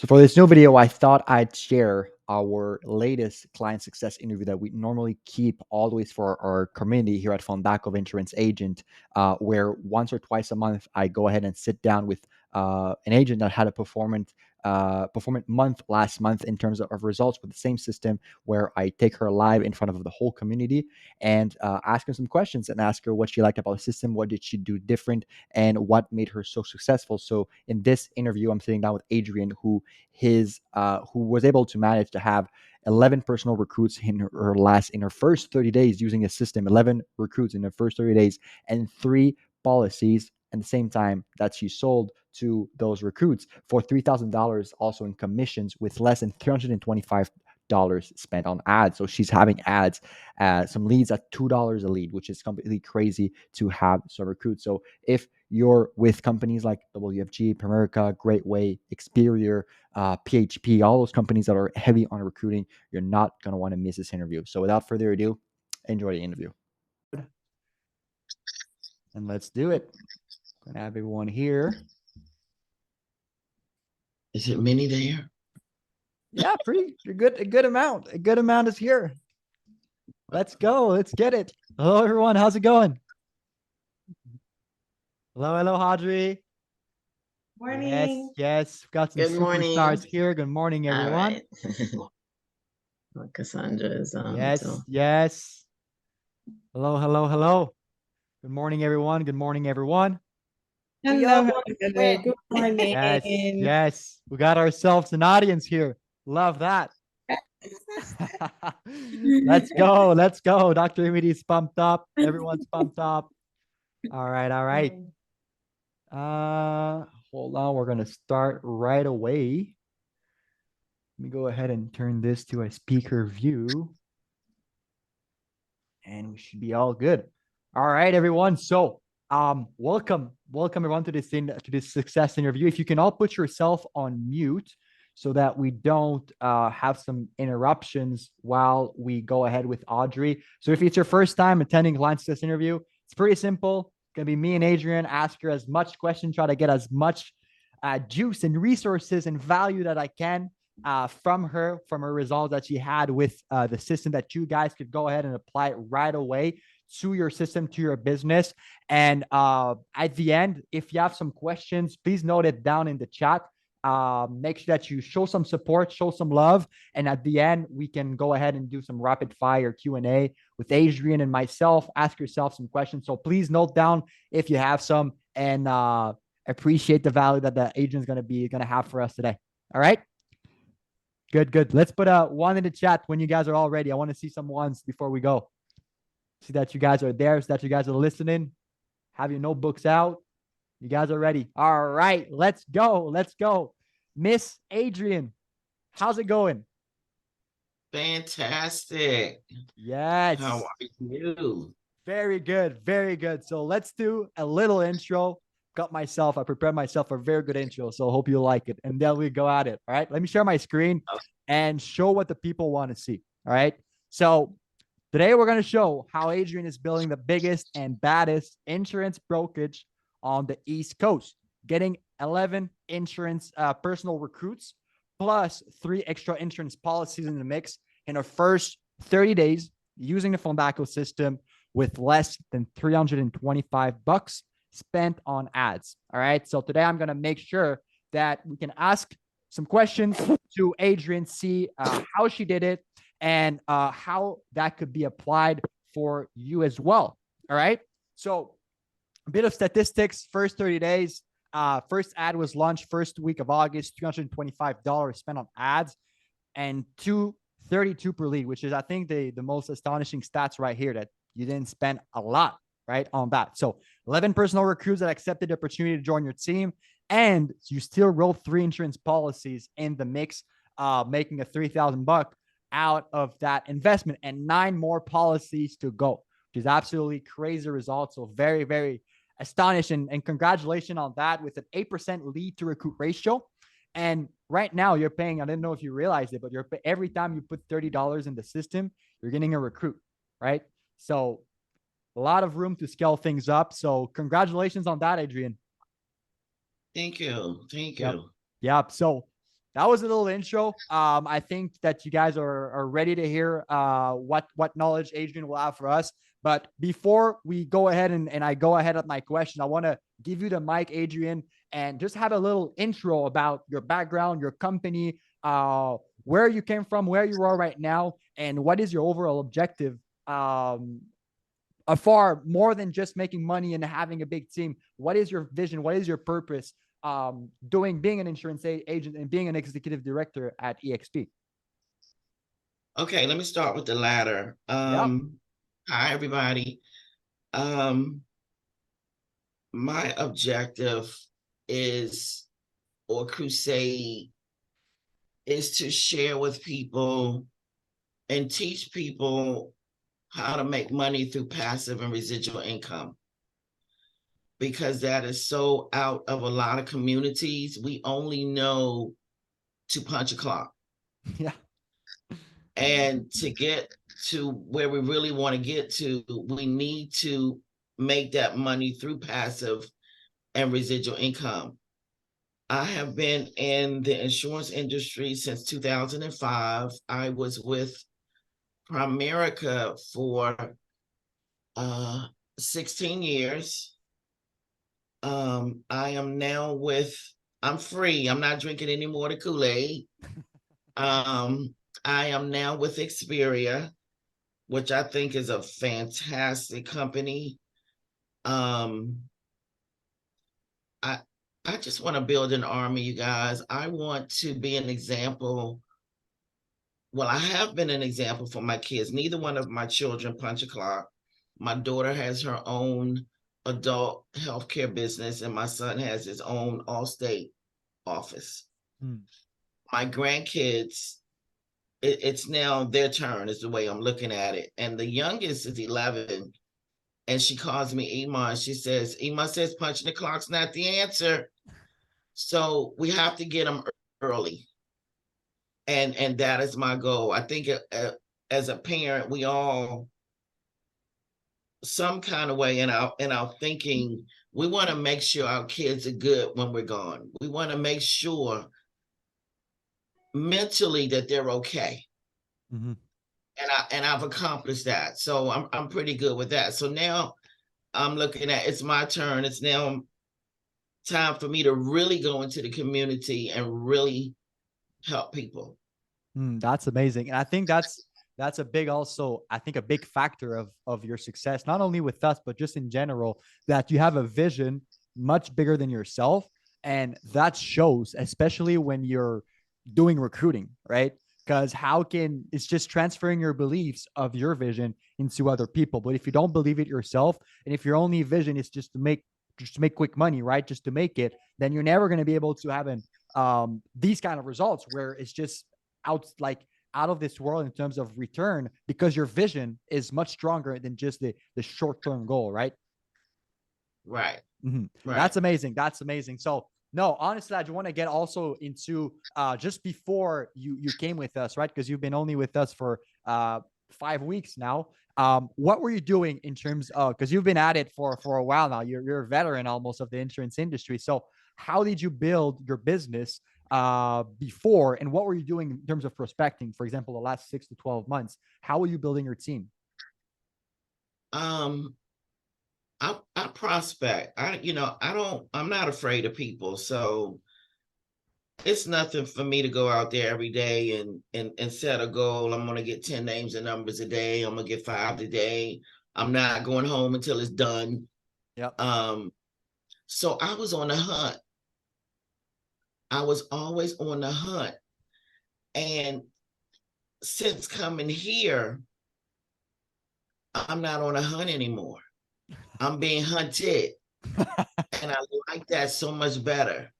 So for this new video, I thought I'd share our latest client success interview that we normally keep always for our community here at Fondako of Insurance Agent, where once or twice a month, I go ahead and sit down with an agent that had a performance month last month in terms of results with the same system, where I take her live in front of the whole community and ask her some questions and ask her what she liked about the system, what did she do different, and what made her so successful. So in this interview, I'm sitting down with Adrian, who was able to manage to have 11 personal recruits in her first 30 days using a system, 11 recruits in her first 30 days, and 3 policies at the same time that she sold to those recruits for $3,000 also in commissions, with less than $325 spent on ads. So she's having ads, some leads at $2 a lead, which is completely crazy to have some recruits. So if you're with companies like WFG, Primerica, Great Way, Experior, PHP, all those companies that are heavy on recruiting, you're not going to want to miss this interview. So without further ado, enjoy the interview. And let's do it. I'm going to have everyone here. Is it many there? Yeah, pretty good. A good amount. A good amount is here. Let's go. Let's get it. Hello, everyone. How's it going? Hello, Hadri. Morning. Yes. Got some superstars here. Good morning, everyone. Well, Cassandra is Yes. Hello. Good morning, everyone. Hello. Good morning. Yes. We got ourselves an audience here. Love that. Let's go. Dr. Emidy's pumped up. Everyone's pumped up. All right. Hold on. We're gonna start right away. Let me go ahead and turn this to a speaker view, and we should be all good. All right, everyone. So, welcome everyone to this success interview. If you can all put yourself on mute, so that we don't have some interruptions while we go ahead with Audrey. So if it's your first time attending client success interview, it's pretty simple. It's going to be me and Adrian. Ask her as much questions, try to get as much juice and resources and value that I can from her results that she had with the system, that you guys could go ahead and apply it right away to your system, to your business. And at the end, if you have some questions, please note it down in the chat. Make sure that you show some support, show some love, and at the end we can go ahead and do some rapid fire Q&A with Adrian and myself. Ask yourself some questions, so please note down if you have some, and appreciate the value that the Adrian's going to have for us today. All right, good. Let's put a 1 in the chat when you guys are all ready. I want to see some ones before we go. See that you guys are there, so that you guys are listening. Have your notebooks out. You guys are ready. All right, let's go. Miss Adrian, how's it going? Fantastic. Yes. How are you? Very good. So let's do a little intro. I prepared myself a very good intro, so I hope you like it. And then we go at it. All right, let me share my screen and show what the people want to see. All right, so today we're going to show how Adrian is building the biggest and baddest insurance brokerage on the East Coast, getting 11 insurance personal recruits plus 3 extra insurance policies in the mix in our first 30 days using the Fondako system, with less than $325 spent on ads. All right, so today I'm going to make sure that we can ask some questions to Adrian, see how she did it, and how that could be applied for you as well. All right, so a bit of statistics. First 30 days, first ad was launched first week of August, $325 spent on ads, and $232 per lead, which is, I think, the most astonishing stats right here, that you didn't spend a lot, right, on that. So 11 personal recruits that accepted the opportunity to join your team, and you still roll 3 insurance policies in the mix, making a $3,000 out of that investment, and 9 more policies to go, which is absolutely crazy results. So very astonishing, and congratulations on that, with an 8% lead to recruit ratio. And right now you're paying, I didn't know if you realized it, but every time you put $30 in the system, you're getting a recruit, right? So a lot of room to scale things up. So congratulations on that, Adrian. Thank you. Yep. So that was a little intro. I think that you guys are ready to hear what knowledge Adrian will have for us. But before we go ahead and I go ahead with my question, I want to give you the mic, Adrian, and just have a little intro about your background, your company, where you came from, where you are right now, and what is your overall objective. Far more than just making money and having a big team. What is your vision? What is your purpose? Being an insurance agent and being an executive director at EXP. Okay, let me start with the latter. Yep. Hi, everybody. My objective is, or crusade, is to share with people and teach people how to make money through passive and residual income. Because that is so out of a lot of communities. We only know to punch a clock. Yeah. And to get to where we really want to get to, we need to make that money through passive and residual income. I have been in the insurance industry since 2005. I was with Primerica for 16 years. I am now I'm free. I'm not drinking any more of the Kool-Aid. I am now with Xperia, which I think is a fantastic company. I just want to build an army, you guys. I want to be an example. Well, I have been an example for my kids. Neither one of my children punch a clock. My daughter has her own adult healthcare business, and my son has his own Allstate office. My grandkids, it's now their turn, is the way I'm looking at it. And the youngest is 11, and she calls me Ema, and she says, Ema says punching the clock's not the answer. So we have to get them early. And that is my goal. I think as a parent, we all, some kind of way in our thinking, we want to make sure our kids are good when we're gone. We want to make sure mentally that they're okay. Mm-hmm. And I've accomplished that. So I'm pretty good with that. So now I'm looking at, it's my turn. It's now time for me to really go into the community and really help people. That's amazing. And I think that's a big, also, I think a big factor of your success, not only with us, but just in general, that you have a vision much bigger than yourself. And that shows, especially when you're doing recruiting, right? Because it's just transferring your beliefs of your vision into other people. But if you don't believe it yourself, and if your only vision is just to make quick money, right? Just to make it, then you're never going to be able to have these kind of results where it's just out of this world in terms of return, because your vision is much stronger than just the short-term goal, right? Right. Mm-hmm. Right. That's amazing. That's amazing. So no, honestly, I just want to get also into just before you came with us, right? Because you've been only with us for 5 weeks now. What were you doing in terms of, because you've been at it for a while now, you're a veteran almost of the insurance industry. So how did you build your business before, and what were you doing in terms of prospecting, for example, the last 6 to 12 months? How were you building your team? I prospect. I'm not afraid of people. So it's nothing for me to go out there every day and set a goal. I'm gonna get 10 names and numbers a day. I'm gonna get 5 today. I'm not going home until it's done. Yep. So I was on the hunt. I was always on the hunt. And since coming here, I'm not on a hunt anymore. I'm being hunted. And I like that so much better,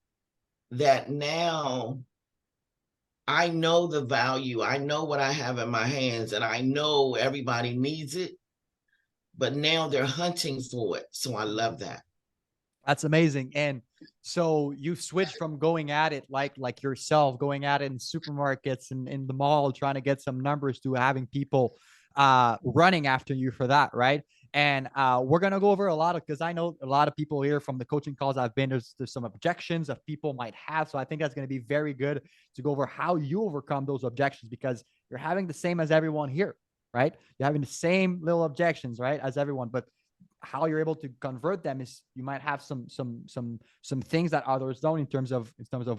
that now I know the value. I know what I have in my hands, and I know everybody needs it, but now they're hunting for it. So I love that. That's amazing. And so you switched from going at it like yourself, going at it in supermarkets and in the mall, trying to get some numbers, to having people running after you for that, right? And we're gonna go over a lot of, because I know a lot of people here from the coaching calls I've been. There's some objections that people might have, so I think that's gonna be very good to go over how you overcome those objections, because you're having the same as everyone here, right? You're having the same little objections, right, as everyone, but how you're able to convert them is you might have some things that others don't in terms of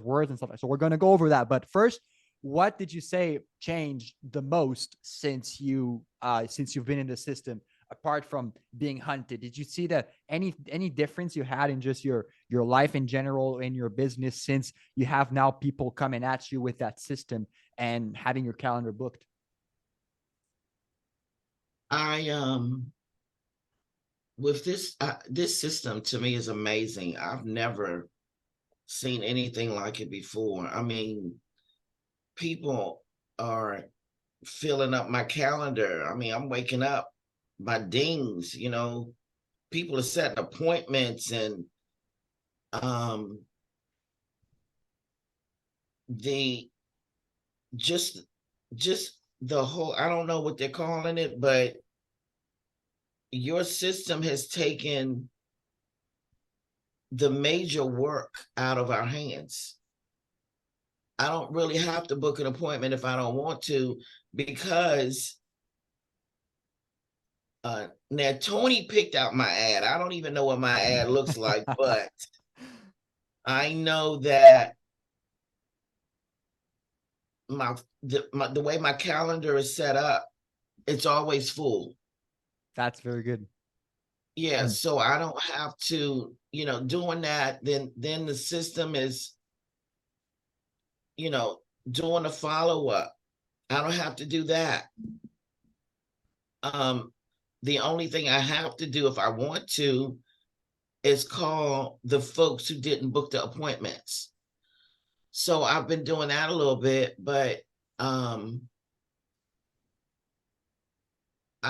words and stuff. So we're gonna go over that. But first, what did you say changed the most since you've been in the system, apart from being hunted? Did you see that any difference you had in just your life in general, in your business, since you have now people coming at you with that system and having your calendar booked? With this system, to me, is amazing. I've never seen anything like it before. I mean, people are filling up my calendar. I mean, I'm waking up, my dings, people are setting appointments, and the just the whole, I don't know what they're calling it, but your system has taken the major work out of our hands. I don't really have to book an appointment if I don't want to, because now Tony picked out my ad. I don't even know what my ad looks like, but I know that the way my calendar is set up, it's always full. That's very good. Yeah, so I don't have to, doing that. Then the system is, doing a follow-up. I don't have to do that. The only thing I have to do if I want to is call the folks who didn't book the appointments. So I've been doing that a little bit, but I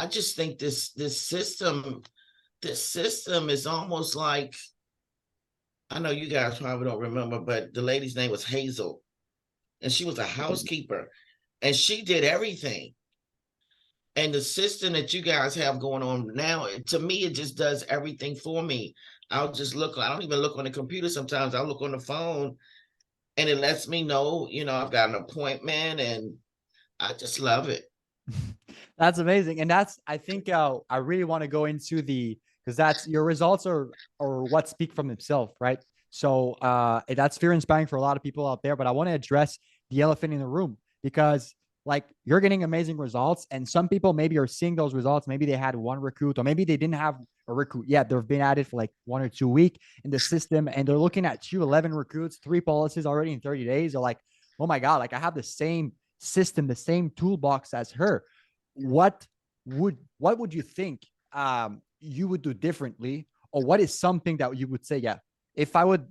just think this system is almost like, I know you guys probably don't remember, but the lady's name was Hazel, and she was a housekeeper, and she did everything. And the system that you guys have going on now, to me, it just does everything for me. I'll just look, I don't even look on the computer sometimes. I'll look on the phone, and it lets me know, I've got an appointment, and I just love it. That's amazing. And I think I really want to go into because that's your results are what speak from themselves, right? So that's fear inspiring for a lot of people out there. But I want to address the elephant in the room, because like you're getting amazing results, and some people maybe are seeing those results. Maybe they had one recruit, or maybe they didn't have a recruit yet. They've been at it for like 1 or 2 weeks in the system, and they're looking at 11 recruits, 3 policies already in 30 days. They're like, oh my God, like I have the same system, the same toolbox as her. What would you think you would do differently, or what is something that you would say, yeah, if I would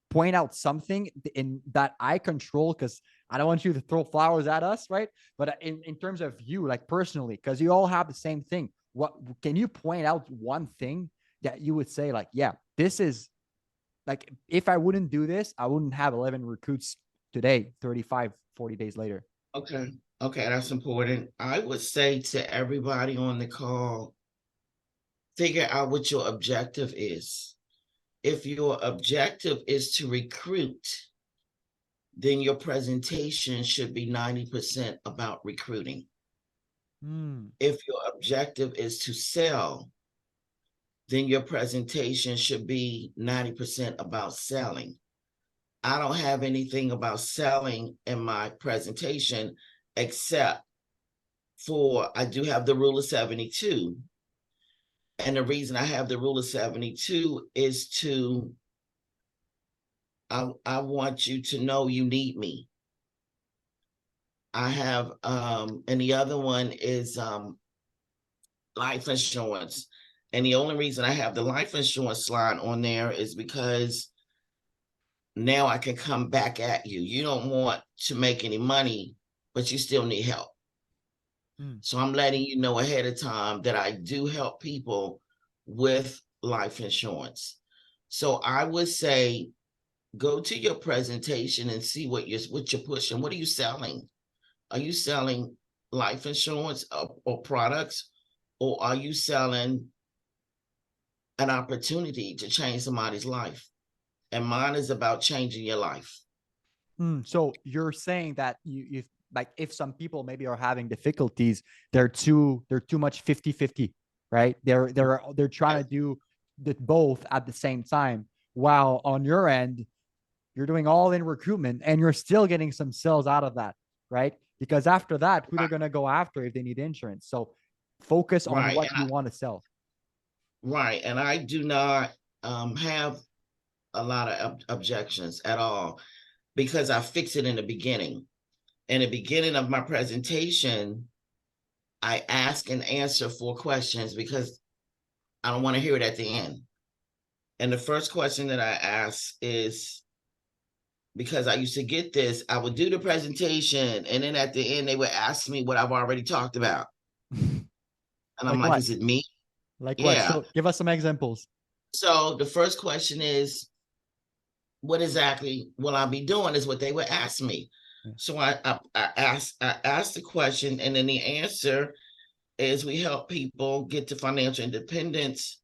point out something in that I control, because I don't want you to throw flowers at us, right? But in terms of you, like personally, because you all have the same thing, what can you point out one thing that you would say, like, yeah, this is like, if I wouldn't do this, I wouldn't have 11 recruits today, 35, 40 days later? Okay, that's important. I would say to everybody on the call, figure out what your objective is. If your objective is to recruit, then your presentation should be 90% about recruiting. If your objective is to sell, then your presentation should be 90% about selling. I don't have anything about selling in my presentation, except for I do have the rule of 72. And the reason I have the rule of 72 is I want you to know you need me. I have, and the other one is life insurance. And the only reason I have the life insurance slide on there is because now I can come back at you. You don't want to make any money, but you still need help. So I'm letting you know ahead of time that I do help people with life insurance. So I would say, go to your presentation and see what you're pushing. What are you selling? Are you selling life insurance or products, or are you selling an opportunity to change somebody's life. And mine is about changing your life. So you're saying that you like, if some people maybe are having difficulties, they're too much 50-50, right? They're trying to do both at the same time, while on your end, you're doing all in recruitment and you're still getting some sales out of that, right? Because after that, who they're going to go after if they need insurance. So focus on Right. what you want to sell. Right. And I do not have a lot of objections at all, because I fix it in the beginning. In the beginning of my presentation, I ask and answer 4 questions because I don't want to hear it at the end. And the first question that I ask is, because I used to get this, I would do the presentation and then at the end they would ask me what I've already talked about. And I'm like, is it me? Like what? Yeah. So give us some examples. So the first question is, what exactly will I be doing, is what they would ask me. Yeah. So I asked the question, and then the answer is, we help people get to financial independence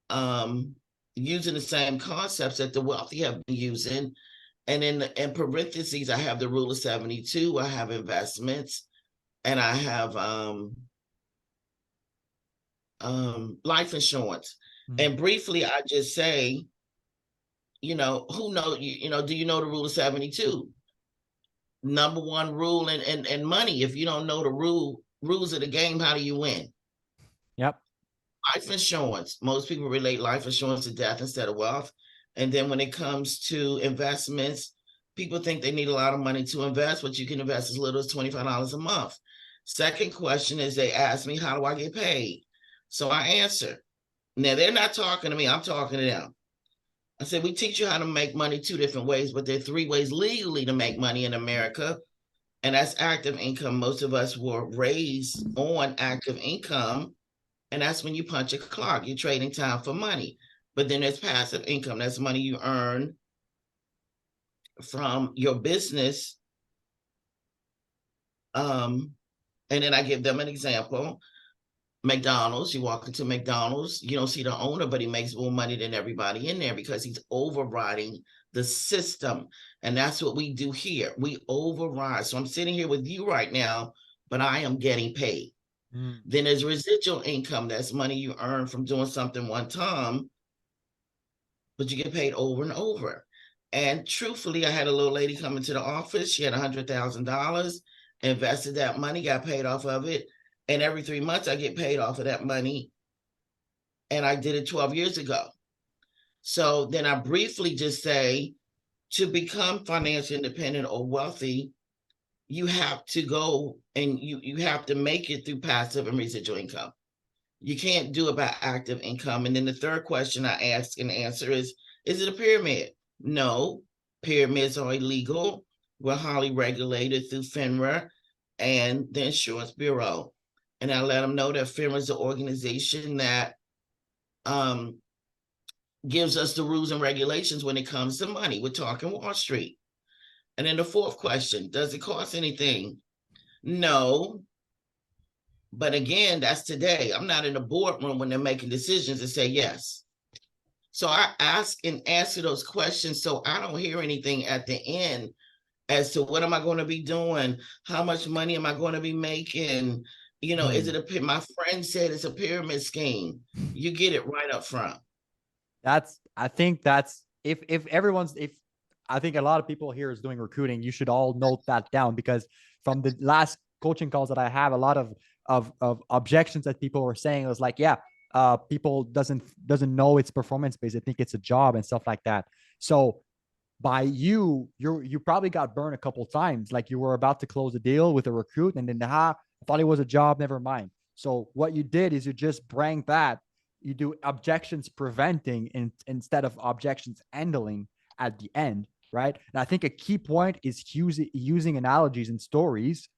using the same concepts that the wealthy have been using. And in parentheses, I have the rule of 72, I have investments, and I have life insurance. Mm-hmm. And briefly, I just say, do you know the rule of 72? Number one rule in money. If you don't know the rules of the game, how do you win? Yep. Life insurance. Most people relate life insurance to death instead of wealth. And then when it comes to investments, people think they need a lot of money to invest, but you can invest as little as $25 a month. Second question is, they ask me, how do I get paid? So I answer. Now, they're not talking to me. I'm talking to them. I said, we teach you how to make money 2 different ways, but there are 3 ways legally to make money in America. And that's active income. Most of us were raised on active income. And that's when you punch a clock. You're trading time for money. But then there's passive income. That's money you earn from your business. And then I give them an example. McDonald's, you walk into McDonald's, you don't see the owner, but he makes more money than everybody in there because he's overriding the system. And that's what we do here. We override. So I'm sitting here with you right now, but I am getting paid. Then there's residual income. That's money you earn from doing something one time, but you get paid over and over. And truthfully, I had a little lady come into the office. She had $100,000, invested that money, got paid off of it. And every 3 months, I get paid off of that money. And I did it 12 years ago. So then I briefly just say, to become financially independent or wealthy, you have to go and you have to make it through passive and residual income. You can't do it by active income. And then the third question I ask and answer is it a pyramid? No, pyramids are illegal. We're highly regulated through FINRA and the Insurance Bureau. And I let them know that FINRA is the organization that gives us the rules and regulations when it comes to money. We're talking Wall Street. And then the fourth question, does it cost anything? No. But again, that's today. I'm not in the boardroom when they're making decisions to say yes. So I ask and answer those questions so I don't hear anything at the end as to what am I going to be doing? How much money am I going to be making? Is it my friend said it's a pyramid scheme. You get it right up front. I think I think a lot of people here is doing recruiting, you should all note that down, because from the last coaching calls that I have, a lot of objections that people were saying was like, people doesn't know it's performance based. I think it's a job and stuff like that. So by you probably got burned a couple of times. Like, you were about to close a deal with a recruit and then, I thought it was a job, never mind. So what you did is you just bring that, you do objections preventing instead of objections handling at the end, right? And I think a key point is using analogies and stories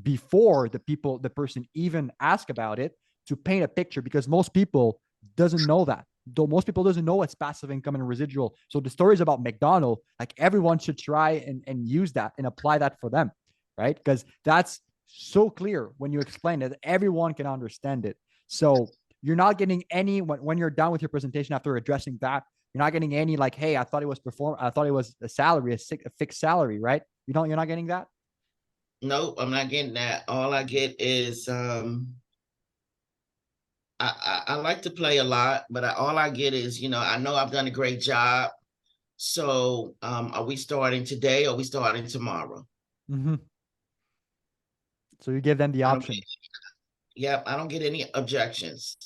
before the person even ask about it, to paint a picture, because most people doesn't know that. Though most people doesn't know what's passive income and residual. So the stories about McDonald's, like, everyone should try and use that and apply that for them, right? Because that's so clear when you explain it, everyone can understand it. So you're not getting any when you're done with your presentation after addressing that. You're not getting any like, hey, I thought it was a salary, a fixed salary, right? You're not getting that. Nope, I'm not getting that. All I get is I like to play a lot, but all I get is, I know I've done a great job. So are we starting today or are we starting tomorrow? Mm-hmm. So you give them the option. Yep, I don't get any objections.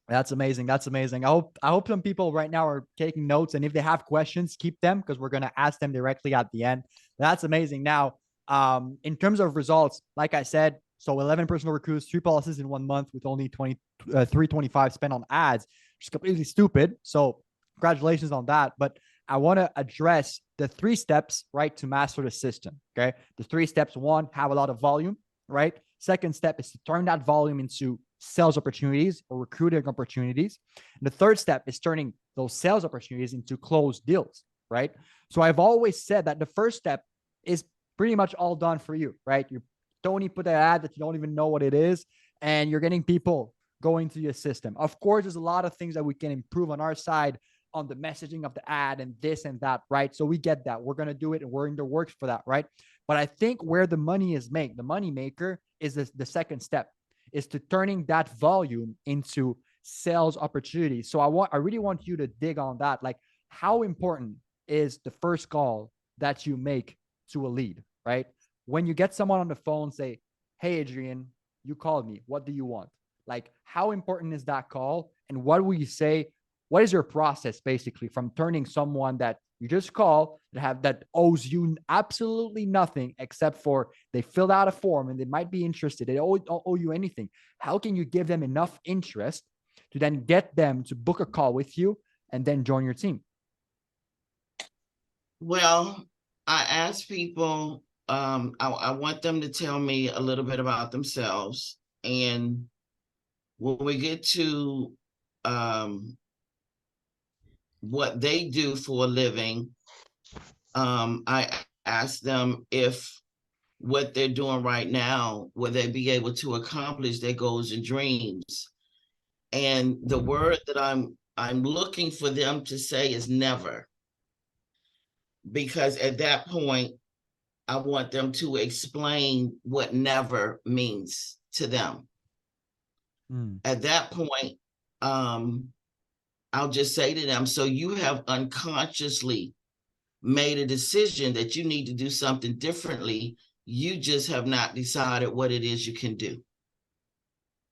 That's amazing. That's amazing. I hope some people right now are taking notes, and if they have questions, keep them, because we're gonna ask them directly at the end. That's amazing. Now, in terms of results, like I said, so 11 personal recruits, 3 policies in 1 month with only 325 spent on ads, which is completely stupid. So congratulations on that. But I want to address the 3 steps, right, to master the system. Okay, the 3 steps: 1, have a lot of volume, right? Second step is to turn that volume into sales opportunities or recruiting opportunities. And the third step is turning those sales opportunities into closed deals, right? So I've always said that the first step is pretty much all done for you, right? You don't need to put an ad that you don't even know what it is, and you're getting people going to your system. Of course, there's a lot of things that we can improve on our side on the messaging of the ad and this and that, right? So we get that. We're going to do it, and we're in the works for that, right? But I think where the money is made, the money maker is the second step, is to turning that volume into sales opportunities. So I really want you to dig on that. Like, how important is the first call that you make to a lead, right? When you get someone on the phone, say, hey, Adrian, you called me. What do you want? Like, how important is that call? And what will you say? What is your process basically from turning someone that you just call that owes you absolutely nothing except for they filled out a form and they might be interested. They don't owe you anything. How can you give them enough interest to then get them to book a call with you and then join your team? Well, I ask people, I want them to tell me a little bit about themselves. And when we get to what they do for a living, I ask them if what they're doing right now, will they be able to accomplish their goals and dreams? And the word that I'm looking for them to say is never. Because at that point, I want them to explain what never means to them. At that point, I'll just say to them, so you have unconsciously made a decision that you need to do something differently. You just have not decided what it is you can do.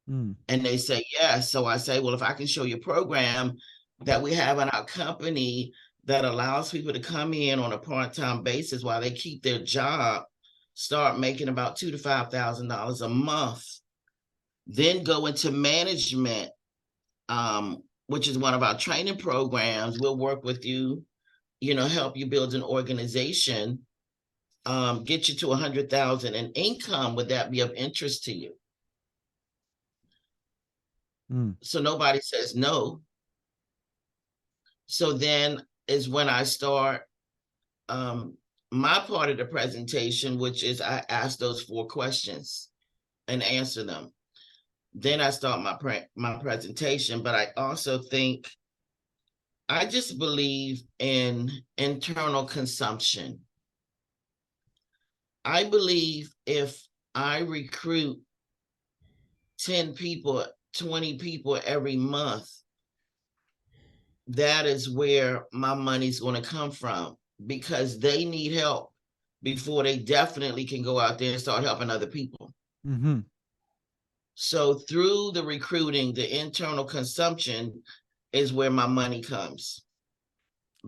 And they say, yes. So I say, well, if I can show you a program that we have in our company that allows people to come in on a part-time basis while they keep their job, start making about $2,000 to $5,000 a month, then go into management, which is one of our training programs. We'll work with you, help you build an organization, get you to 100,000 in income. Would that be of interest to you? So nobody says no. So then is when I start my part of the presentation, which is I ask those 4 questions and answer them. Then I start my presentation. But I also think, I just believe in internal consumption. I believe if I recruit 10 people, 20 people every month, that is where my money's going to come from, because they need help before they definitely can go out there and start helping other people. So through the recruiting, the internal consumption is where my money comes.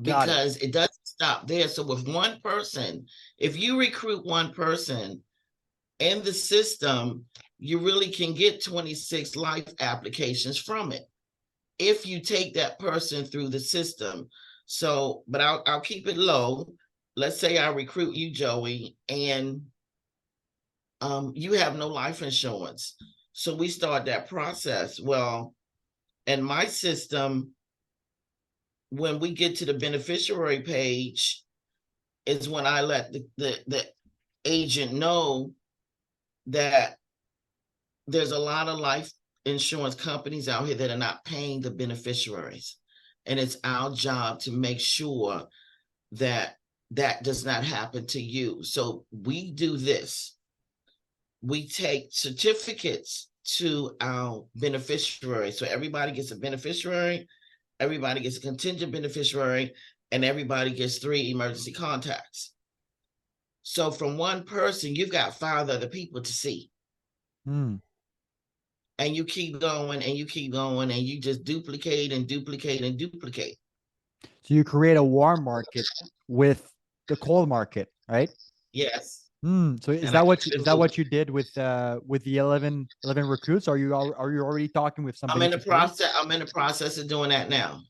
Because it doesn't stop there. So with one person, if you recruit one person in the system, you really can get 26 life applications from it if you take that person through the system. So, but I'll keep it low. Let's say I recruit you, Joey, and you have no life insurance. So we start that process. Well, in my system, when we get to the beneficiary page, is when I let the agent know that there's a lot of life insurance companies out here that are not paying the beneficiaries. And it's our job to make sure that that does not happen to you. So we do this. We take certificates to our beneficiaries. So everybody gets a beneficiary, everybody gets a contingent beneficiary, and everybody gets 3 emergency contacts. So from one person, you've got 5 other people to see. Hmm. And you keep going and you keep going and you just duplicate and duplicate and duplicate. So you create a warm market with the cold market, right? Yes. So is And that what you did with the 11 recruits? Are you already talking with I'm somebody in the to start? process. I'm in the process of doing that now.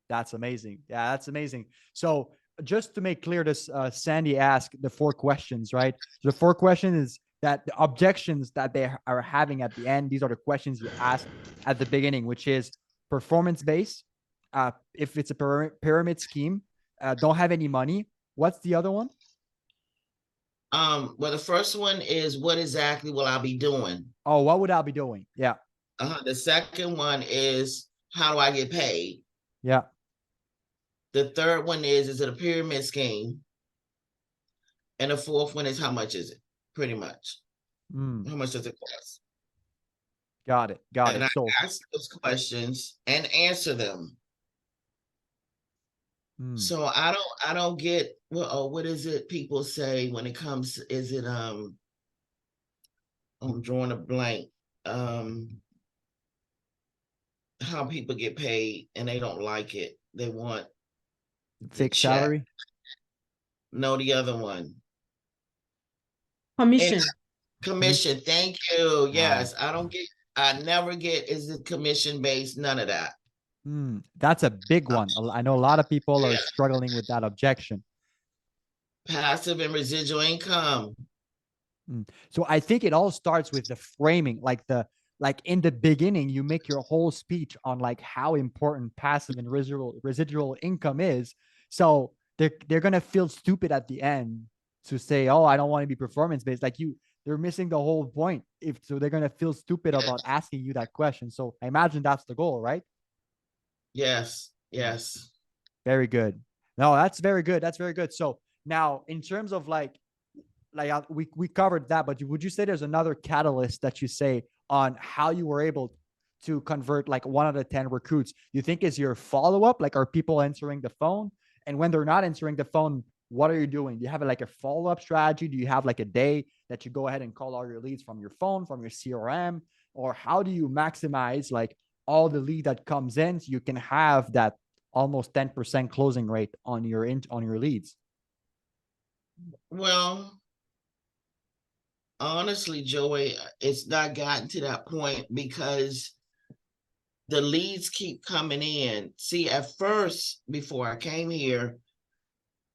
That's amazing. Yeah, that's amazing. So just to make clear this, Sandy asked the 4 questions, right? So the 4 questions is that the objections that they are having at the end, these are the questions you ask at the beginning, which is performance based. If it's a pyramid scheme, don't have any money. What's the other one? Well, the first one is what exactly will I be doing? Oh, what would I be doing? Yeah. The second one is how do I get paid? Yeah. The third one is it a pyramid scheme? And the fourth one is how much is it? Pretty much. How much does it cost? Got it. And I So, ask those questions and answer them. So I don't get what is it people say when it comes, is it I'm drawing a blank. How people get paid and they don't like it. They want fixed salary. No, the other one. Commission. Commission. Thank you. Yes. I never get, is it commission based? None of that. That's a big one. I know a lot of people are struggling with that objection. Passive and residual income. So I think it all starts with the framing, like in the beginning, you make your whole speech on like how important passive and residual income is. So they're gonna feel stupid at the end to say, "Oh, I don't want to be performance based." Like they're missing the whole point. If so, they're gonna feel stupid about asking you that question. So I imagine that's the goal, right? Yes. Yes. Very good. No, that's very good. That's very good. So now, in terms of we covered that, but would you say there's another catalyst that you say on how you were able to convert like 1 out of 10 recruits? You think is your follow-up? Like, are people answering the phone? And when they're not answering the phone, what are you doing? Do you have like a follow-up strategy? Do you have like a day that you go ahead and call all your leads from your phone, from your CRM? Or how do you maximize like all the lead that comes in so you can have that almost 10% closing rate on your leads? Well, honestly, Joey, it's not gotten to that point because the leads keep coming in. See, at first, before I came here,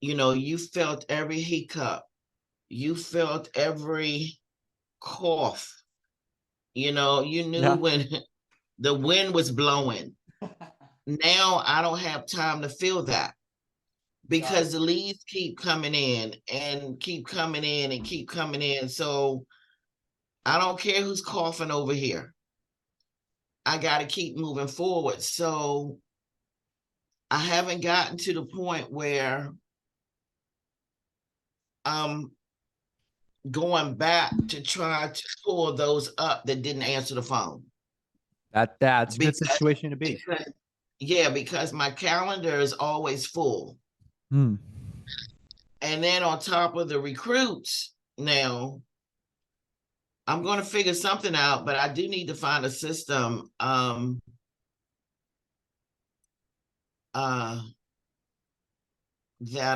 you felt every hiccup, you felt every cough, you knew when the wind was blowing. Now I don't have time to feel that because the leads keep coming in and keep coming in and keep coming in. So I don't care who's coughing over here. I got to keep moving forward. So I haven't gotten to the point where I'm going back to try to pull those up that didn't answer the phone. That's a good situation to be. Because my calendar is always full. And then on top of the recruits, now I'm going to figure something out, but I do need to find a system that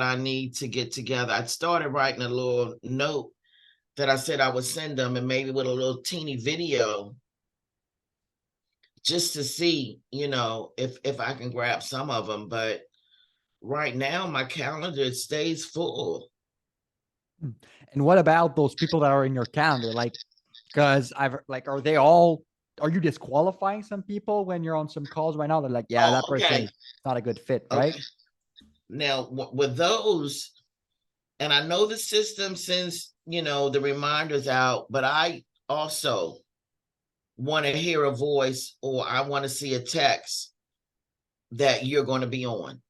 I need to get together. I started writing a little note that I said I would send them, and maybe with a little teeny video just to see, if I can grab some of them. But right now my calendar stays full. And what about those people that are in your calendar? Like, because are you disqualifying some people when you're on some calls right now? They're like, yeah, that person is not a good fit, right? Okay. Now with those, and I know the system sends, the reminders out, but I also want to hear a voice or I want to see a text that you're going to be on,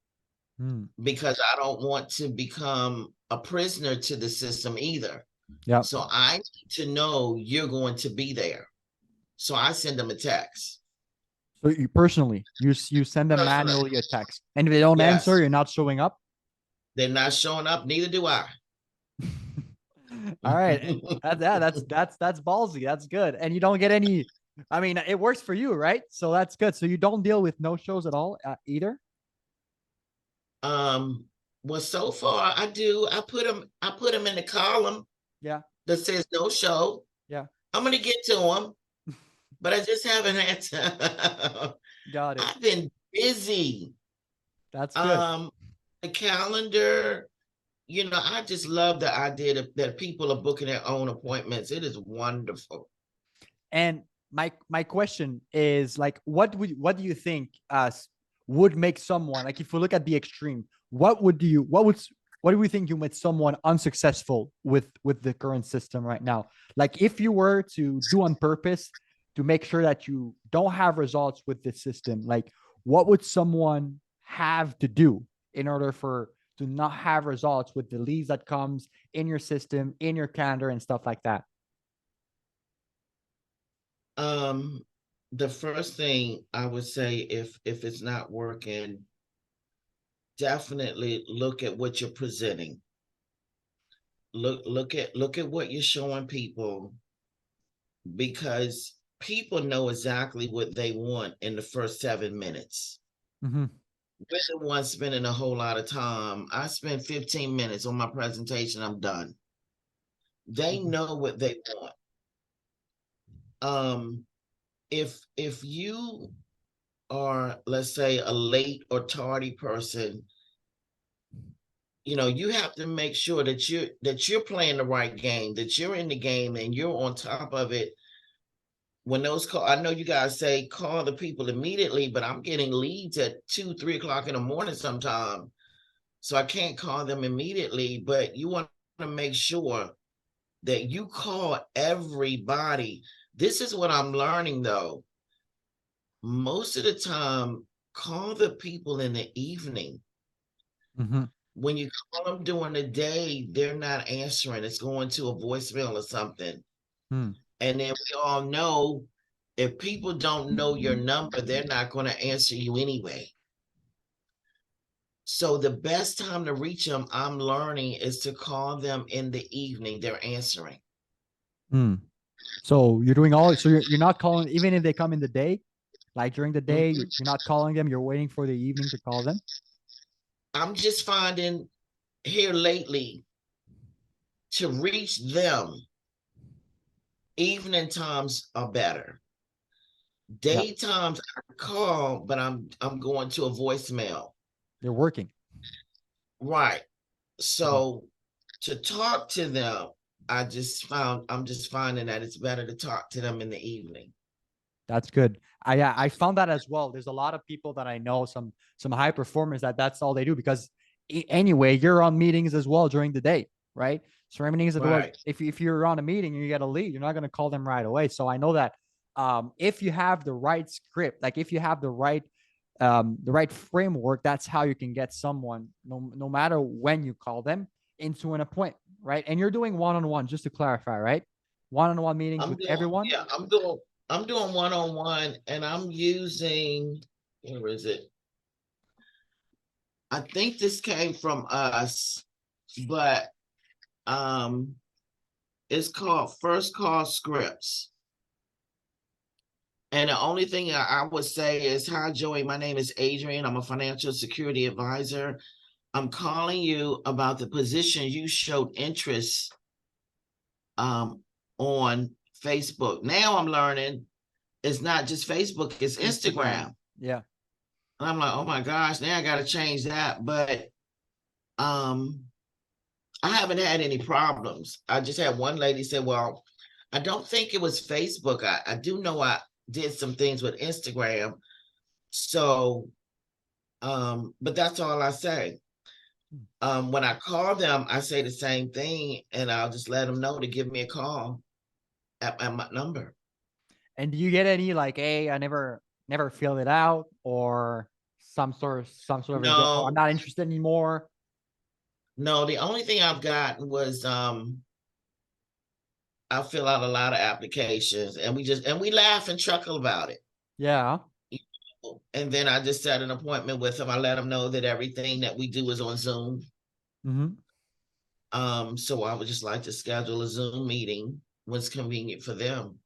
because I don't want to become a prisoner to the system either. Yeah. So I need to know you're going to be there. So I send them a text. So you personally, you send them manually a text, and if they don't Yes. answer, you're not showing up. They're not showing up. Neither do I. All right. That's ballsy. That's good. And you don't get any, I mean, it works for you, right? So that's good. So you don't deal with no shows at all either. Well, so far I do. I put them in the column. Yeah. That says no show. Yeah. I'm gonna get to them, but I just haven't had time. Got it. I've been busy. That's good. The calendar, I just love the idea that people are booking their own appointments. It is wonderful. And my question is, like, what do you think would make someone, like, if we look at the extreme, what do we think you make someone unsuccessful with the current system right now? Like, if you were to do on purpose to make sure that you don't have results with this system, like, what would someone have to do in order to not have results with the leads that comes in your system, in your calendar, and stuff like that? The first thing I would say, if it's not working, definitely look at what you're presenting. Look at what you're showing people, because people know exactly what they want in the first 7 minutes. We're the ones spending a whole lot of time. I spend 15 minutes on my presentation, I'm done. They know what they want. If you are, let's say, a late or tardy person, you have to make sure that you're playing the right game, that you're in the game and you're on top of it. When those call, I know you guys say call the people immediately, but I'm getting leads at 2-3 o'clock in the morning sometime, so I can't call them immediately. But you want to make sure that you call everybody. This is what I'm learning, though. Most of the time, call the people in the evening. When you call them during the day, they're not answering. It's going to a voicemail or something. And then we all know, if people don't know your number, they're not going to answer you anyway. So the best time to reach them, I'm learning, is to call them in the evening. They're answering. So you're doing so you're not calling, even if they come in the day, like during the day, you're not calling them. You're waiting for the evening to call them. I'm just finding here lately, to reach them, evening times are better. Daytimes I call, but I'm going to a voicemail. They're working. Right. So to talk to them, I'm just finding that it's better to talk to them in the evening. That's good. I found that as well. There's a lot of people that I know, some high performers, that's all they do, because anyway, you're on meetings as well during the day, right? So meetings as well. If you're on a meeting and you get a lead, you're not going to call them right away. So I know that if you have the right script, like if you have the right framework, that's how you can get someone, no matter when you call them, into an appointment, right? And you're doing one-on-one, just to clarify, right? One-on-one meetings with everyone. Yeah, I'm doing one-on-one, and I'm using, where is it? I think this came from us, but it's called First Call Scripts. And the only thing I would say is, hi, Joey, my name is Adrian. I'm a financial security advisor. I'm calling you about the position you showed interest on Facebook. Now I'm learning it's not just Facebook, it's Instagram. Yeah. And I'm like, oh my gosh, now I got to change that. But I haven't had any problems. I just had one lady say, well, I don't think it was Facebook. I do know I did some things with Instagram. So, but that's all I say. When I call them, I say the same thing, and I'll just let them know to give me a call at my number. And do you get any like, hey, I never filled it out, or some sort of regret? Oh, I'm No, not interested anymore. no, the only thing I've gotten was I fill out a lot of applications and we laugh and chuckle about it. Yeah. And then I just set an appointment with them. I let them know that everything that we do is on Zoom. Mm-hmm. So I would just like to schedule a Zoom meeting when it's convenient for them,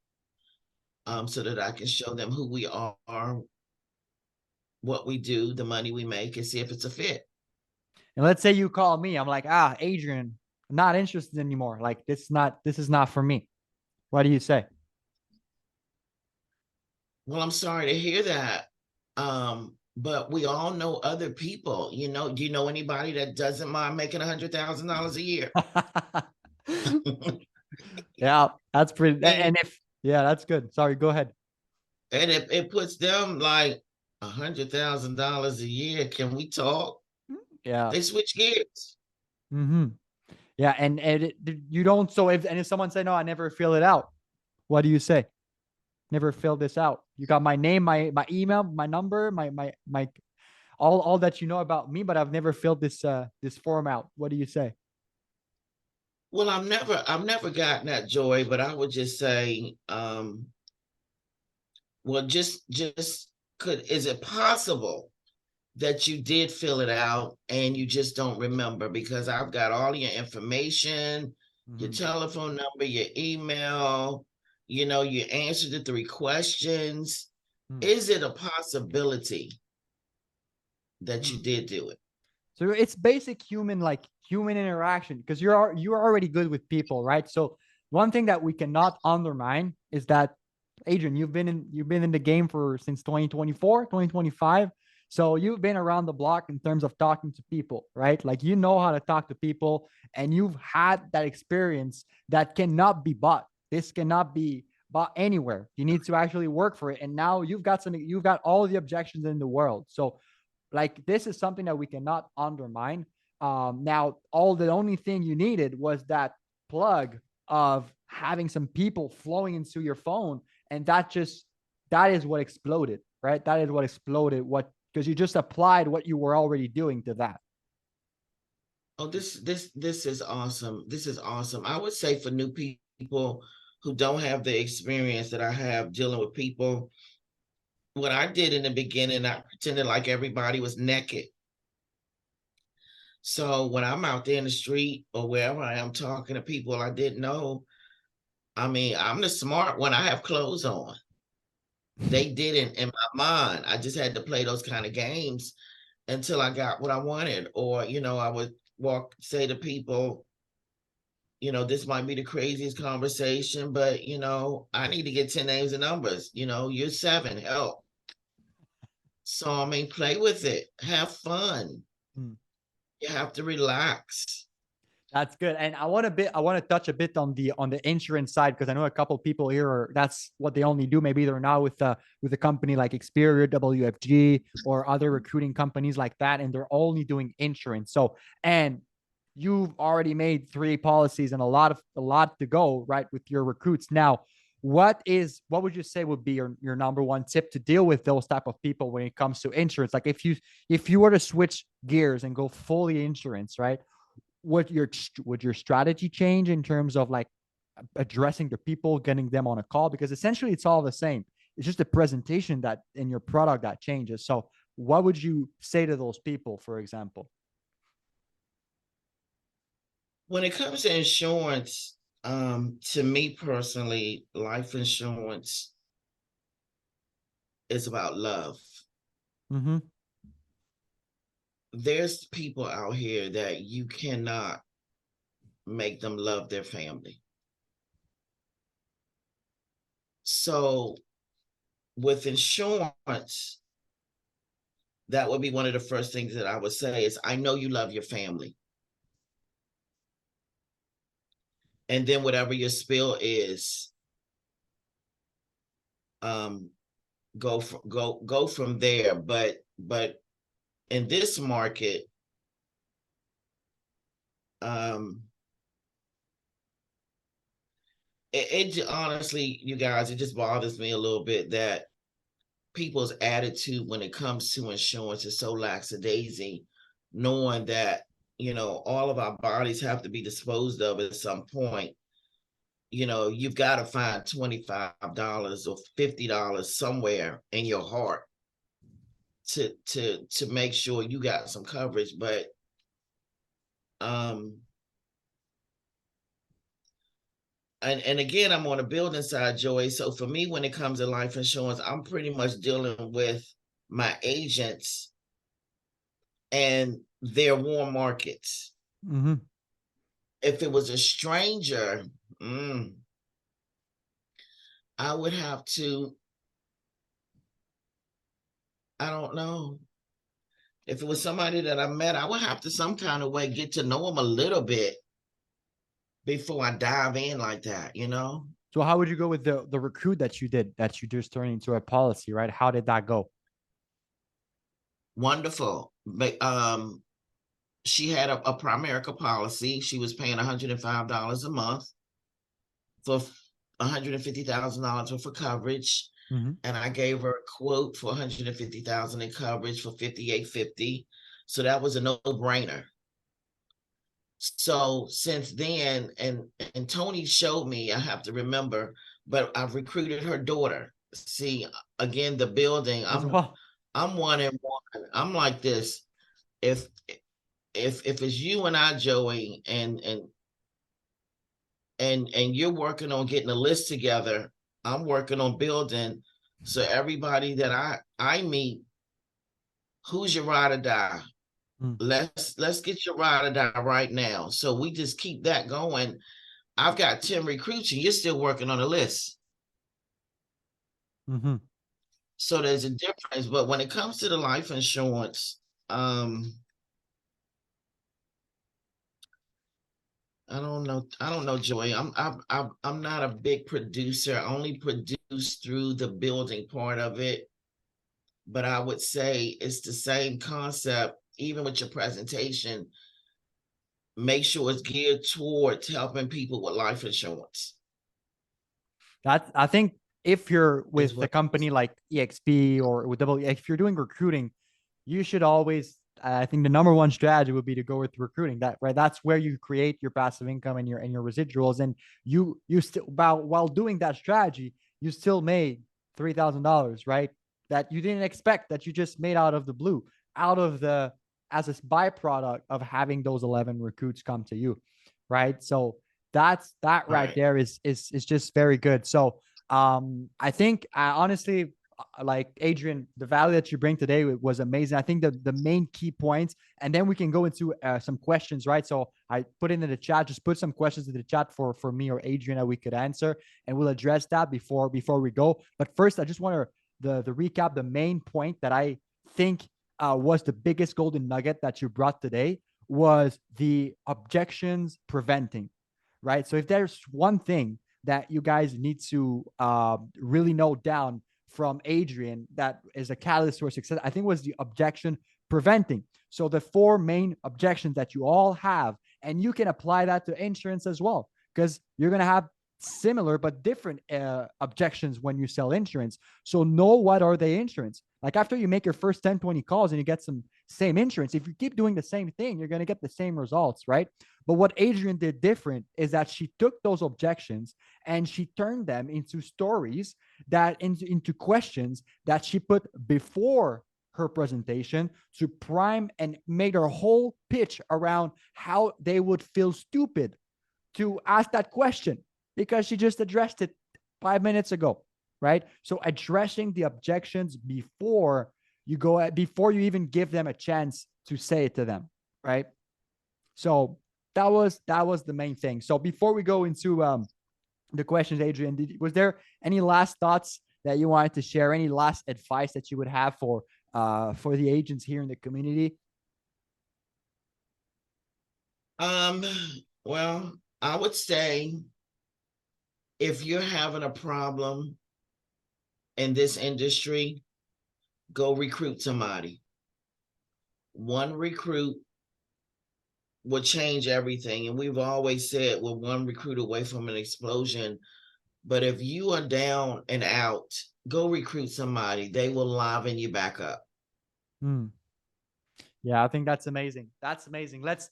so that I can show them who we are, what we do, the money we make, and see if it's a fit. And let's say you call me, I'm like, Adrian, I'm not interested anymore. Like this is not for me. What do you say? Well, I'm sorry to hear that. But we all know other people. Do you know anybody that doesn't mind making $100,000 a year? Yeah, that's pretty. and And if yeah, that's good. Sorry, go ahead. and it puts them like $100,000 a year. Can we talk? Yeah. They switch gears. Mm-hmm. Yeah, you don't. So if someone say no, I never fill it out. What do you say? Never filled this out. You got my name, my email, my number, my all that you know about me, but I've never filled this form out. What do you say? Well, I've never gotten that joy, but I would just say, well, just is it possible that you did fill it out and you just don't remember? Because I've got all your information, your Mm-hmm. telephone number, your email, you answered the 3 questions. Is it a possibility that you Mm-hmm. did do it? So it's basic human, like human interaction, because you're already good with people, right? So one thing that we cannot undermine is that, Adrian, you've been in the game for since 2024, 2025. So you've been around the block in terms of talking to people, right? Like you know how to talk to people, and you've had that experience that cannot be bought. This cannot be bought anywhere. You need to actually work for it. And now you've got all the objections in the world. So like this is something that we cannot undermine. Now, the only thing you needed was that plug of having some people flowing into your phone, and that is what exploded, right? That is what exploded. What Because you just applied what you were already doing to that. Oh, this is awesome. This is awesome. I would say for new people who don't have the experience that I have dealing with people, what I did in the beginning, I pretended like everybody was naked. So when I'm out there in the street or wherever I am talking to people I didn't know, I mean, I'm the smart one. I have clothes on. They didn't in my mind. I just had to play those kind of games until I got what I wanted. Or, I would say to people, this might be the craziest conversation, but, I need to get 10 names and numbers. You're 7, help. So, I mean, play with it, have fun. Hmm. You have to relax. That's good. And I want to touch a bit on the insurance side, because I know a couple of people here that's what they only do. Maybe they're now with a company like Xperia, WFG, or other recruiting companies like that, and they're only doing insurance. So, and you've already made 3 policies and a lot to go, right, with your recruits. Now, what would you say would be your number one tip to deal with those type of people when it comes to insurance? Like if you were to switch gears and go fully insurance, right? Would your strategy change in terms of like addressing the people, getting them on a call? Because essentially it's all the same. It's just the presentation that in your product that changes. So what would you say to those people, for example? When it comes to insurance, to me personally, life insurance is about love. Mm-hmm. There's people out here that you cannot make them love their family. So with insurance, that would be one of the first things that I would say is, I know you love your family. And then whatever your spill is, um, go from there. But in this market, um, honestly, you guys, it just bothers me a little bit that people's attitude when it comes to insurance is so lackadaisy, knowing that, all of our bodies have to be disposed of at some point. You've got to find $25 or $50 somewhere in your heart to make sure you got some coverage. But and again, I'm on the building side, Joey. So for me, when it comes to life insurance, I'm pretty much dealing with my agents and their warm markets. Mm-hmm. If it was a stranger, I would have to, I don't know. If it was somebody that I met, I would have to some kind of way get to know them a little bit before I dive in like that, So how would you go with the recruit that you did, that you just turned into a policy, right? How did that go? Wonderful. But she had a Primerica policy. She was paying $105 a month for $150,000 worth of coverage. Mm-hmm. And I gave her a quote for $150,000 in coverage for $58.50. So that was a no-brainer. So since then, and Tony showed me, I have to remember, but I've recruited her daughter. See, again, the building, As well. I'm one and one. I'm like this. If it's you and I, Joey, and you're working on getting a list together, I'm working on building. So everybody that I meet, who's your ride or die? Let's get your ride or die right now. So we just keep that going. I've got 10 recruits and you're still working on a list. Mm-hmm. So there's a difference. But when it comes to the life insurance, I don't know, Joy. I'm not a big producer. I only produce through the building part of it. But I would say it's the same concept, even with your presentation. Make sure it's geared towards helping people with life insurance. I think if you're with a company like EXP or with if you're doing recruiting, you should always, I think the number one strategy would be to go with recruiting. That's where you create your passive income and your residuals. And you still, while doing that strategy, you still made $3,000, right? That you didn't expect, that you just made out of the blue, as a byproduct of having those 11 recruits come to you, right? So that right there is just very good. So I think honestly, like Adrian, the value that you bring today was amazing. I think the main key points, and then we can go into some questions, right? So I put it in the chat, just put some questions in the chat for me or Adrian that we could answer, and we'll address that before we go. But first, I just want to the recap, the main point that I think was the biggest golden nugget that you brought today was the objections preventing, right? So if there's one thing that you guys need to really note down from Adrian that is a catalyst for success, I think was the objection preventing. So the 4 main objections that you all have, and you can apply that to insurance as well, because you're going to have similar but different objections when you sell insurance. So know what are they insurance. Like after you make your first 10, 20 calls and you get some same insurance, if you keep doing the same thing, you're going to get the same results, right? But what Adrian did different is that she took those objections and she turned them into stories, that into questions that she put before her presentation to prime and made her whole pitch around how they would feel stupid to ask that question, because she just addressed it 5 minutes ago, right? So addressing the objections before you even give them a chance to say it to them, right? So that was the main thing. So before we go into the questions, Adrian, was there any last thoughts that you wanted to share? Any last advice that you would have for the agents here in the community? Well, I would say if you're having a problem in this industry, go recruit somebody. One recruit will change everything. And we've always said we're one recruit away from an explosion. But if you are down and out, go recruit somebody. They will liven you back up. Hmm. Yeah, I think that's amazing. That's amazing. Let's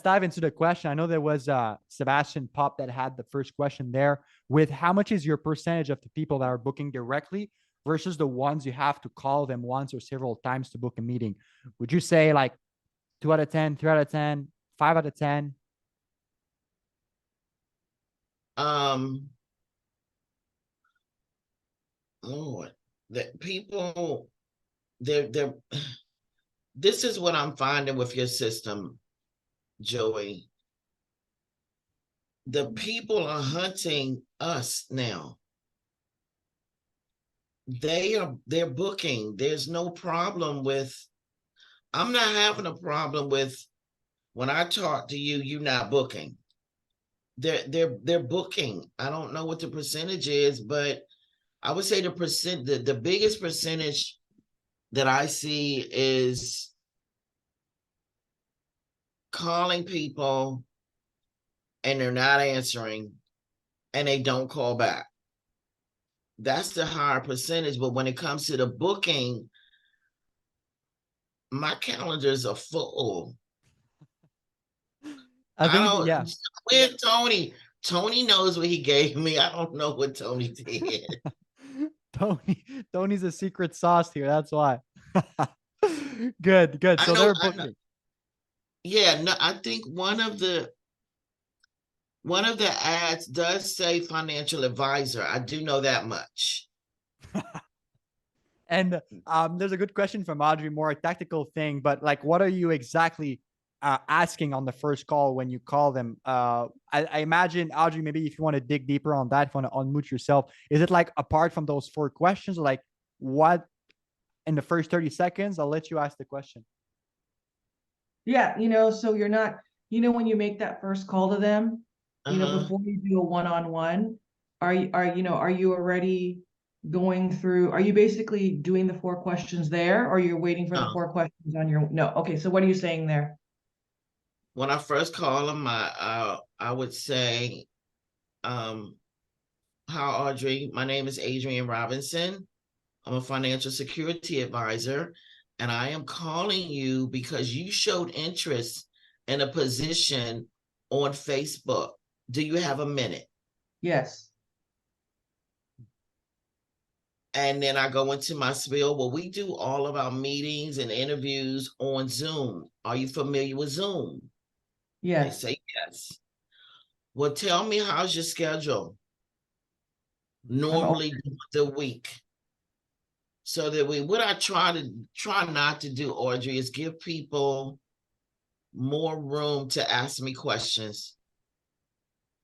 dive into the question. I know there was Sebastian Pop that had the first question there with how much is your percentage of the people that are booking directly versus the ones you have to call them once or several times to book a meeting? Would you say like 2 out of 10, 3 out of 10, 5 out of 10? Um, Lord, that people, they're this is what I'm finding with your system, Joey. The people are hunting us now. They're booking. There's no problem with, I'm not having a problem with when I talk to you, you not booking. They're booking. I don't know what the percentage is, but I would say the biggest percentage that I see is calling people and they're not answering and they don't call back. That's the higher percentage. But when it comes to the booking, my calendars are full. I I think, yeah. don't, where's Tony? Tony knows what he gave me. I don't know what Tony did. Tony's a secret sauce here. That's why. Good, good. So they're I know. booking. Yeah, no, I think one of the ads does say financial advisor. I do know that much. And there's a good question from Audrey, more a tactical thing, but like, what are you exactly asking on the first call when you call them? I imagine, Audrey, maybe if you want to dig deeper on that, if you want to unmute yourself, is it like apart from those 4 questions, like what in the first 30 seconds? I'll let you ask the question. Yeah, so you're not, when you make that first call to them, before you do a one-on-one, are you already going through, are you basically doing the 4 questions there, or you're waiting for the No. 4 questions on your, no, okay, so what are you saying there? When I first call them, I would say, hi Audrey, my name is Adrian Robinson. I'm a financial security advisor, and I am calling you because you showed interest in a position on Facebook. Do you have a minute? Yes. And then I go into my spiel. Well, we do all of our meetings and interviews on Zoom. Are you familiar with Zoom? They Yes. say yes. Well, tell me, how's your schedule? Normally the week. So that what I try not to do, Audrey, is give people more room to ask me questions.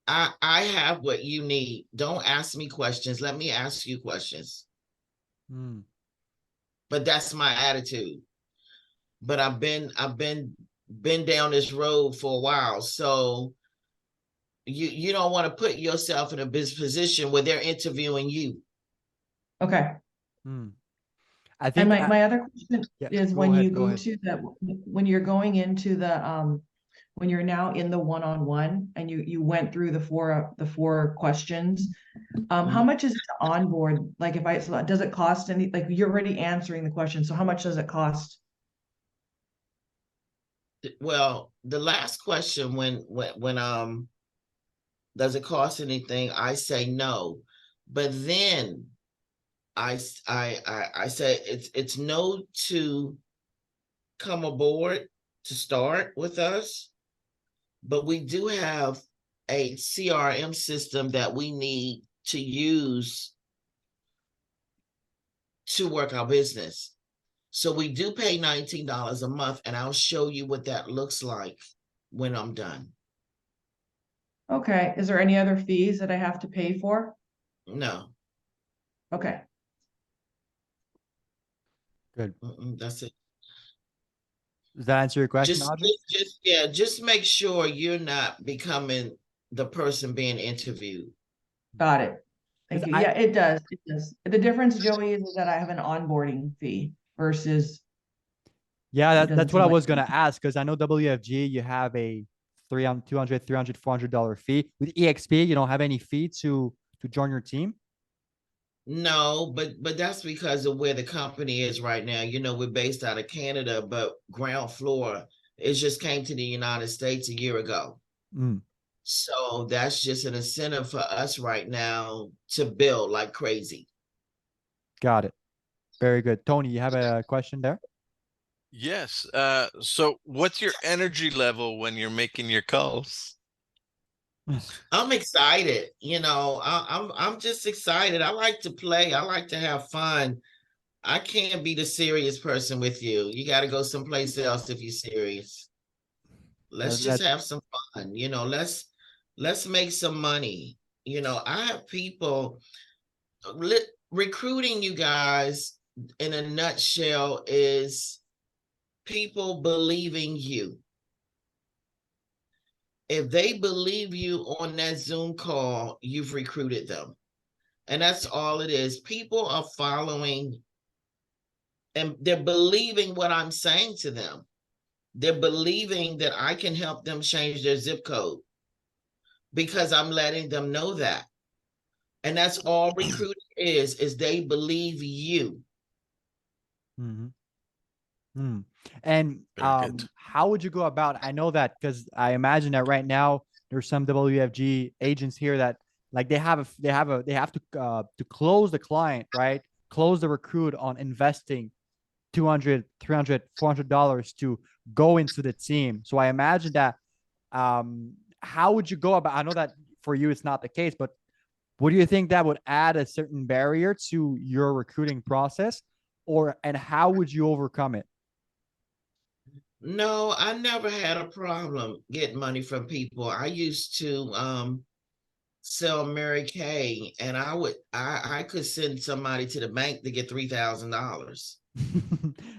I have what you need. Don't ask me questions. Let me ask you questions. But that's my attitude. But I've been down this road for a while. So you don't want to put yourself in a position where they're interviewing you. Okay. I think and my other question is, when you go go ahead. to that, when you're going into the when you're now in the one-on-one and you went through the four questions, how much is it to onboard? Like, does it cost any, like, you're already answering the question, so how much does it cost? Well, the last question, when does it cost anything? I say no. But then I say it's no to come aboard to start with us, but we do have a CRM system that we need to use to work our business. So we do pay $19 a month, and I'll show you what that looks like when I'm done. Okay, is there any other fees that I have to pay for? No. Okay. Good. That's it. Does that answer your question, Audrey? Just make sure you're not becoming the person being interviewed. Got it. Thank you. Yeah, it does. It does. The difference, Joey, is that I have an onboarding fee versus. Yeah, that's what I was gonna ask, because I know WFG, you have a $200, $300, $400 fee. With EXP, you don't have any fee to to join your team? No, but that's because of where the company is right now. You know, we're based out of Canada, but ground floor, it just came to the United States a year ago. Mm, So that's just an incentive for us right now to build like crazy. got it. Very good. Tony, you have a question there? Yes. So what's your energy level when you're making your calls? I'm excited. You know, I'm just excited. I like to play. I like to have fun. I can't be the serious person with you. You got to go someplace else if you're serious. Let's just That have some fun. You know, let's make some money. You know, I have people recruiting, you guys, in a nutshell, is people believing you. If they believe you on that Zoom call, you've recruited them. And that's all it is. People are following and they're believing what I'm saying to them. They're believing that I can help them change their zip code because I'm letting them know that. And that's all recruiting is they believe you. Mhm. Hmm. And Very good. how would you go about? I know that because I imagine that right now there's some WFG agents here that like they have to close the client, right? Close the recruit on investing 200, 300, $400 to go into the team. So I imagine that how would you go about? I know that for you it's not the case, but what do you think that would add a certain barrier to your recruiting process, or and how would you overcome it? No, I never had a problem getting money from people. I used to sell Mary Kay, and I could send somebody to the bank to get $3,000.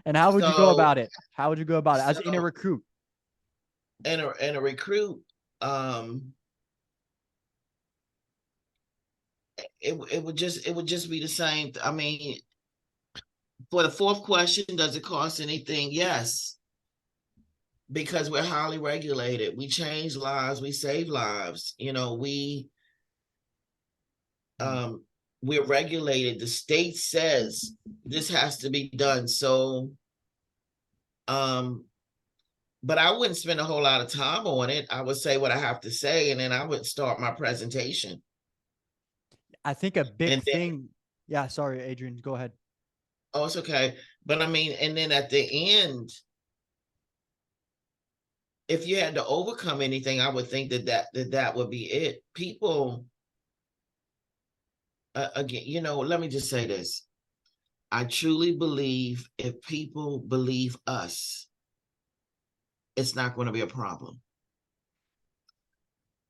And how would you go So about it? How would you go about it as in a so recruit? and a recruit, um, it would just be the same. I mean, for the fourth question, does it cost anything? Yes, because we're highly regulated. We change lives, we save lives. You know, um we're regulated. The state says this has to be done. So um but I wouldn't spend a whole lot of time on it. I would say what I have to say and then I would start my presentation. I think a big And then thing. Yeah, sorry, Adrian, go ahead. oh, it's okay. But I mean, and then at the end, if you had to overcome anything, I would think that would be it. People, again, you know, let me just say this. I truly believe if people believe us, it's not going to be a problem.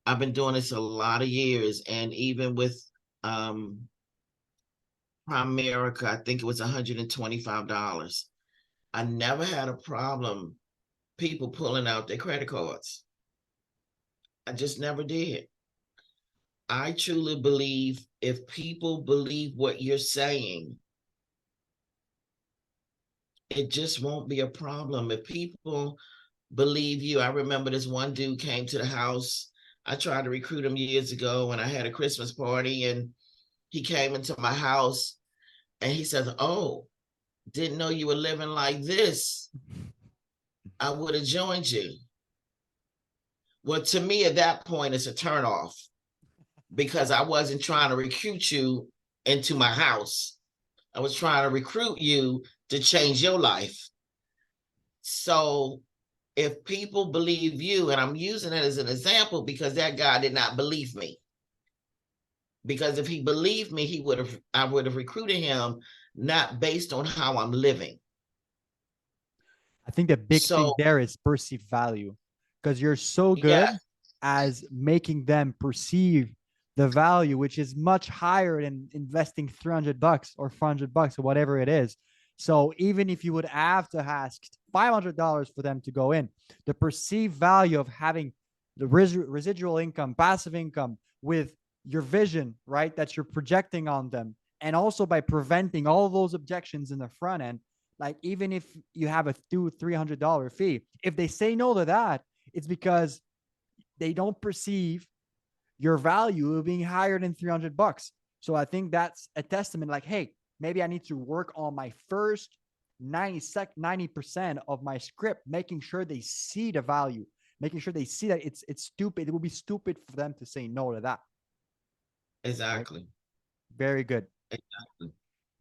I've been doing this a lot of years, and even with Primerica, I think it was $125. I never had a problem people pulling out their credit cards. I just never did. I truly believe if people believe what you're saying, it just won't be a problem. If people believe you, I remember this one dude came to the house. I tried to recruit him years ago when I had a Christmas party, and he came into my house and he says, "Oh, didn't know you were living like this. I would have joined you." Well, to me, at that point, it's a turnoff because I wasn't trying to recruit you into my house. I was trying to recruit you to change your life. So if people believe you, and I'm using it as an example because that guy did not believe me. Because if he believed me, I would have recruited him not based on how I'm living. I think the big thing So there is perceived value because you're so yeah, good as making them perceive the value, which is much higher than investing $300 or $400 or whatever it is. So even if you would have to ask $500 for them to go in, the perceived value of having the residual income, passive income with your vision, right, that you're projecting on them, and also by preventing all those objections in the front end, like even if you have a $200-300 fee, if they say no to that, it's because they don't perceive your value being higher than $300. So I think that's a testament like, hey, maybe I need to work on my first 90% of my script, making sure they see the value, making sure they see that it's stupid. It would be stupid for them to say no to that. Exactly. Right? Very good. Exactly.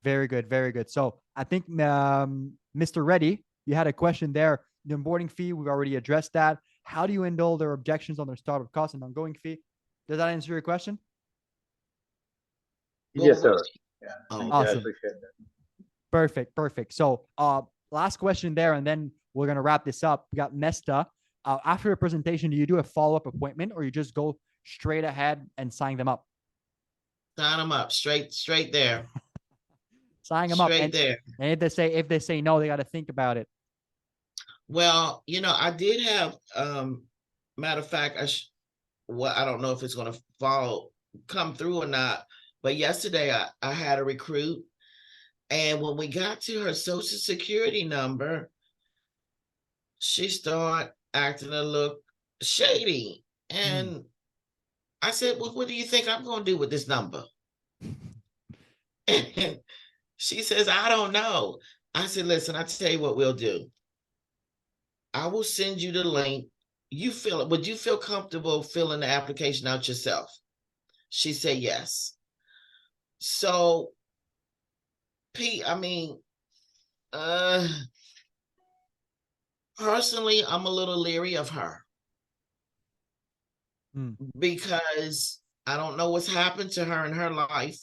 Very good. Very good. So I think, Mr. Reddy, you had a question there. The onboarding fee, we've already addressed that. How do you handle their objections on their startup cost and ongoing fee? Does that answer your question? Yes, Well, sir. Yeah, Oh, thank you. I awesome. appreciate that. Perfect. Perfect. So last question there, and then we're going to wrap this up. We got Nesta. After the presentation, do you do a follow-up appointment or you just go straight ahead and sign them up? sign them up straight there. Sign them up. Straight And, there. and if they say no, they got to think about it. Well, I did have matter of fact, I don't know if it's gonna come through or not, but yesterday I had a recruit, and when we got to her social security number, she started acting a little shady. And I said, well, what do you think I'm gonna do with this number? And she says, I don't know. I said, listen, I tell you what we'll do. I will send you the link. You fill it. Would you feel comfortable filling the application out yourself? She said yes. So, Pete, personally, I'm a little leery of her because I don't know what's happened to her in her life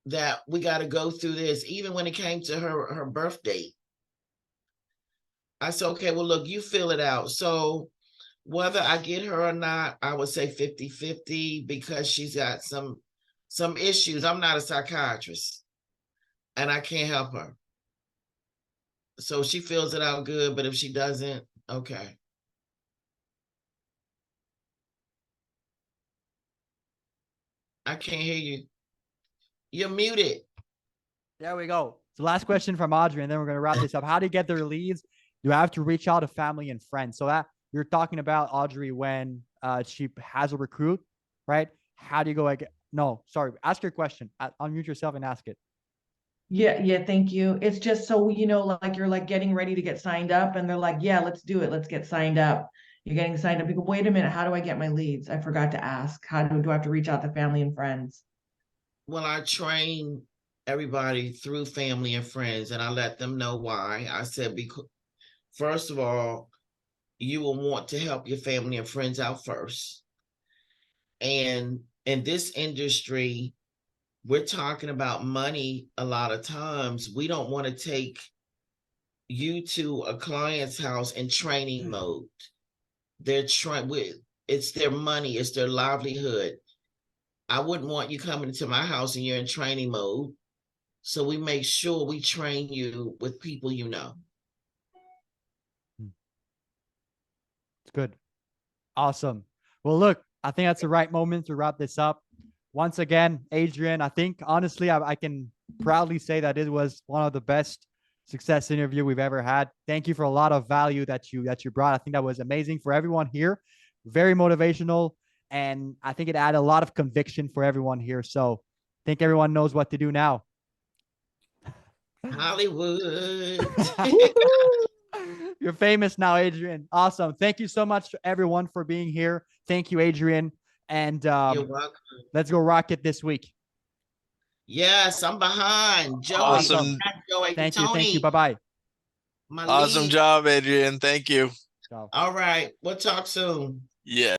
that we got to go through this. Even when it came to her birth date, I said, okay, well, look, you fill it out. So whether I get her or not, I would say 50-50 because she's got some issues. I'm not a psychiatrist and I can't help her. So she fills it out good, but if she doesn't, okay. I can't hear you. You're muted. There we go. So last question from Audrey, and then we're going to wrap this up. How do you get their leads? You have to reach out to family and friends. So that you're talking about Audrey when she has a recruit, right? How do you go like, no, sorry, ask your question. Unmute yourself and ask it. Yeah, thank you. It's just so, like you're like getting ready to get signed up and they're like, yeah, let's do it. Let's get signed up. You're getting signed up. You go, wait a minute, how do I get my leads? I forgot to ask. How do I have to reach out to family and friends? Well, I train everybody through family and friends, and I let them know why. I said, because first of all, you will want to help your family and friends out first. And in this industry, we're talking about money a lot of times. We don't want to take you to a client's house in training mode. They're trying with it's their money, it's their livelihood. I wouldn't want you coming into my house and you're in training mode. So we make sure we train you with people you know. It's good. Awesome. Well, look, I think that's the right moment to wrap this up. Once again, Adrian, I think honestly, I can proudly say that it was one of the best success interview we've ever had. Thank you for a lot of value that you brought. I think that was amazing for everyone here. Very motivational. And I think it added a lot of conviction for everyone here. So I think everyone knows what to do now. Hollywood. You're famous now, Adrian. Awesome. Thank you so much, everyone, for being here. Thank you, Adrian. And You're welcome. let's go rock it this week. Yes, I'm behind. Joey. Awesome. Joey. Thank you. Tony, Thank you. Bye-bye. my Awesome lead. job, Adrian. Thank you. Ciao. All right. We'll talk soon. Yeah.